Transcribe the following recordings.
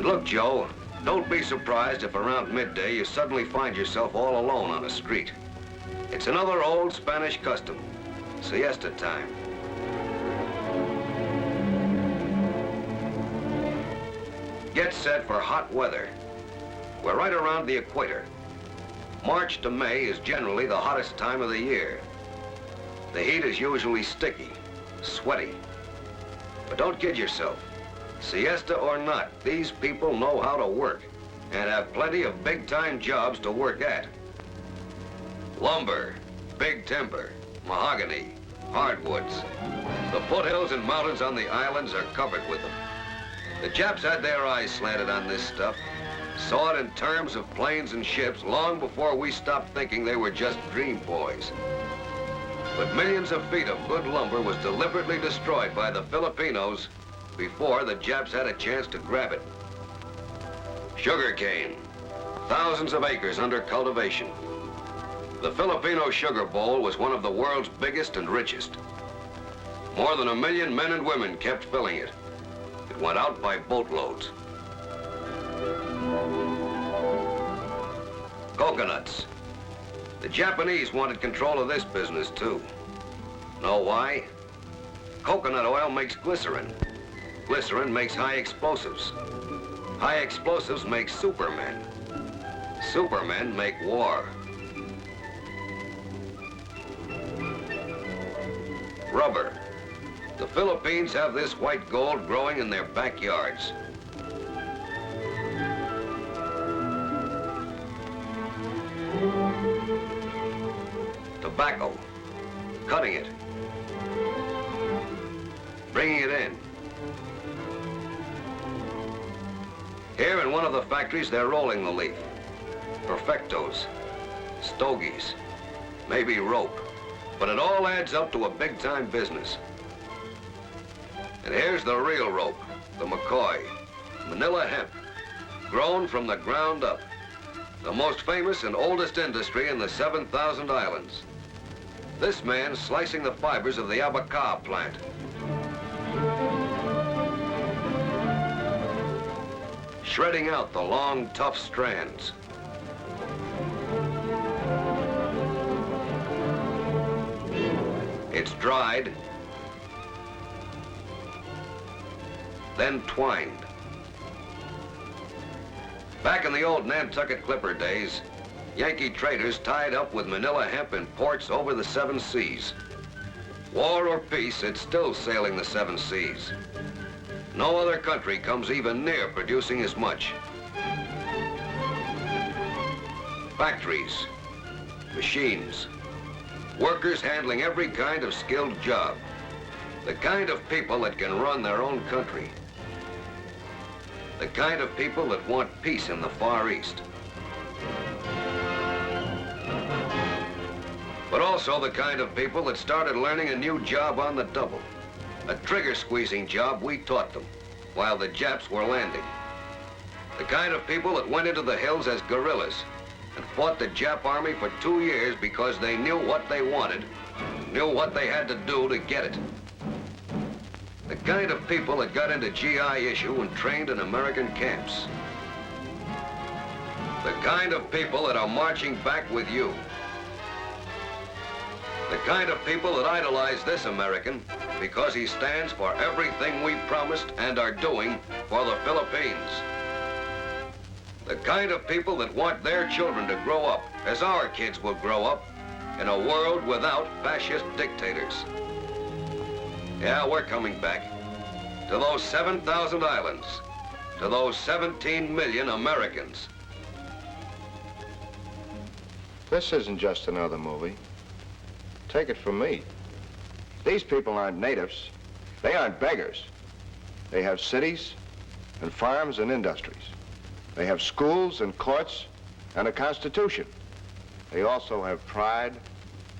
look, Joe, don't be surprised if around midday you suddenly find yourself all alone on a street. It's another old Spanish custom, siesta time. Get set for hot weather. We're right around the equator. March to May is generally the hottest time of the year. The heat is usually sticky, sweaty. But don't kid yourself. Siesta or not, these people know how to work and have plenty of big-time jobs to work at. Lumber, big timber, mahogany, hardwoods. The foothills and mountains on the islands are covered with them. The Japs had their eyes slanted on this stuff, saw it in terms of planes and ships long before we stopped thinking they were just dream boys. But millions of feet of good lumber was deliberately destroyed by the Filipinos before the Japs had a chance to grab it. Sugarcane, thousands of acres under cultivation. The Filipino Sugar Bowl was one of the world's biggest and richest. More than 1 million men and women kept filling it. It went out by boatloads. Coconuts. The Japanese wanted control of this business, too. Know why? Coconut oil makes glycerin. Glycerin makes high explosives. High explosives make supermen. Supermen make war. Rubber. The Philippines have this white gold growing in their backyards. Tobacco. Cutting it. Bringing it in. Here in one of the factories, they're rolling the leaf. Perfectos, stogies, maybe rope. But it all adds up to a big-time business. And here's the real rope, the McCoy, Manila hemp, grown from the ground up. The most famous and oldest industry in the 7,000 islands. This man's slicing the fibers of the abaca plant. Shredding out the long, tough strands. It's dried, then twined. Back in the old Nantucket Clipper days, Yankee traders tied up with Manila hemp in ports over the 7 seas. War or peace, it's still sailing the 7 seas. No other country comes even near producing as much. Factories, machines, workers handling every kind of skilled job. The kind of people that can run their own country. The kind of people that want peace in the Far East. But also the kind of people that started learning a new job on the double. A trigger-squeezing job we taught them, while the Japs were landing. The kind of people that went into the hills as guerrillas and fought the Jap army for 2 years because they knew what they wanted, knew what they had to do to get it. The kind of people that got into GI issue and trained in American camps. The kind of people that are marching back with you. The kind of people that idolize this American because he stands for everything we promised and are doing for the Philippines. The kind of people that want their children to grow up, as our kids will grow up, in a world without fascist dictators. Yeah, we're coming back to those 7,000 islands, to those 17 million Americans. This isn't just another movie. Take it from me. These people aren't natives. They aren't beggars. They have cities and farms and industries. They have schools and courts and a constitution. They also have pride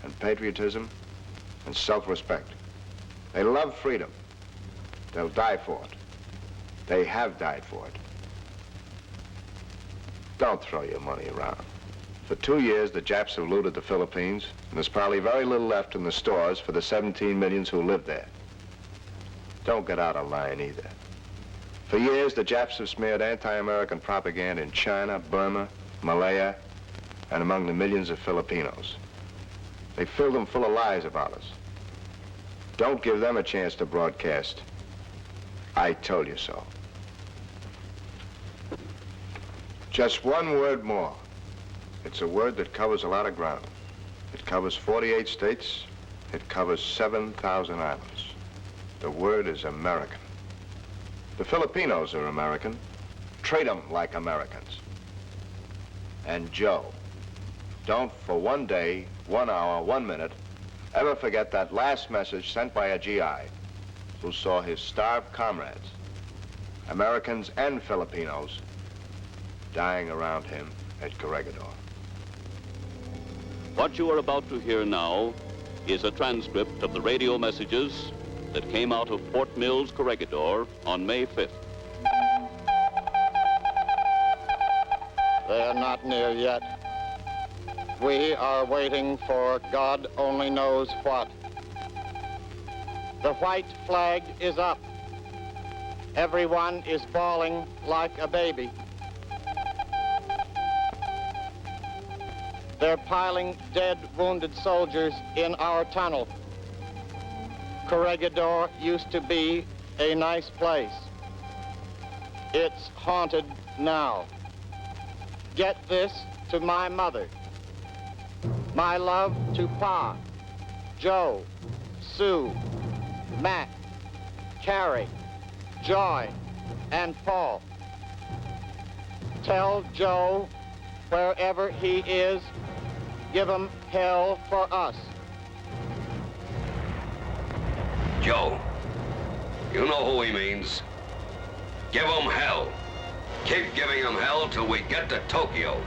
and patriotism and self-respect. They love freedom. They'll die for it. They have died for it. Don't throw your money around. For 2 years, the Japs have looted the Philippines, and there's probably very little left in the stores for the 17 millions who live there. Don't get out of line either. For years, the Japs have smeared anti-American propaganda in China, Burma, Malaya, and among the millions of Filipinos. They filled them full of lies about us. Don't give them a chance to broadcast. I told you so. Just one word more. It's a word that covers a lot of ground. It covers 48 states. It covers 7,000 islands. The word is American. The Filipinos are American. Treat them like Americans. And Joe, don't for 1 day, 1 hour, 1 minute, ever forget that last message sent by a GI who saw his starved comrades, Americans and Filipinos, dying around him at Corregidor. What you are about to hear now is a transcript of the radio messages that came out of Fort Mills, Corregidor on May 5th. They are not near yet. We are waiting for God only knows what. The white flag is up. Everyone is bawling like a baby. They're piling dead, wounded soldiers in our tunnel. Corregidor used to be a nice place. It's haunted now. Get this to my mother. My love to Pa, Joe, Sue, Mac, Carrie, Joy, and Paul. Tell Joe, wherever he is, give him hell for us. Joe, you know who he means. Give him hell. Keep giving him hell till we get to Tokyo.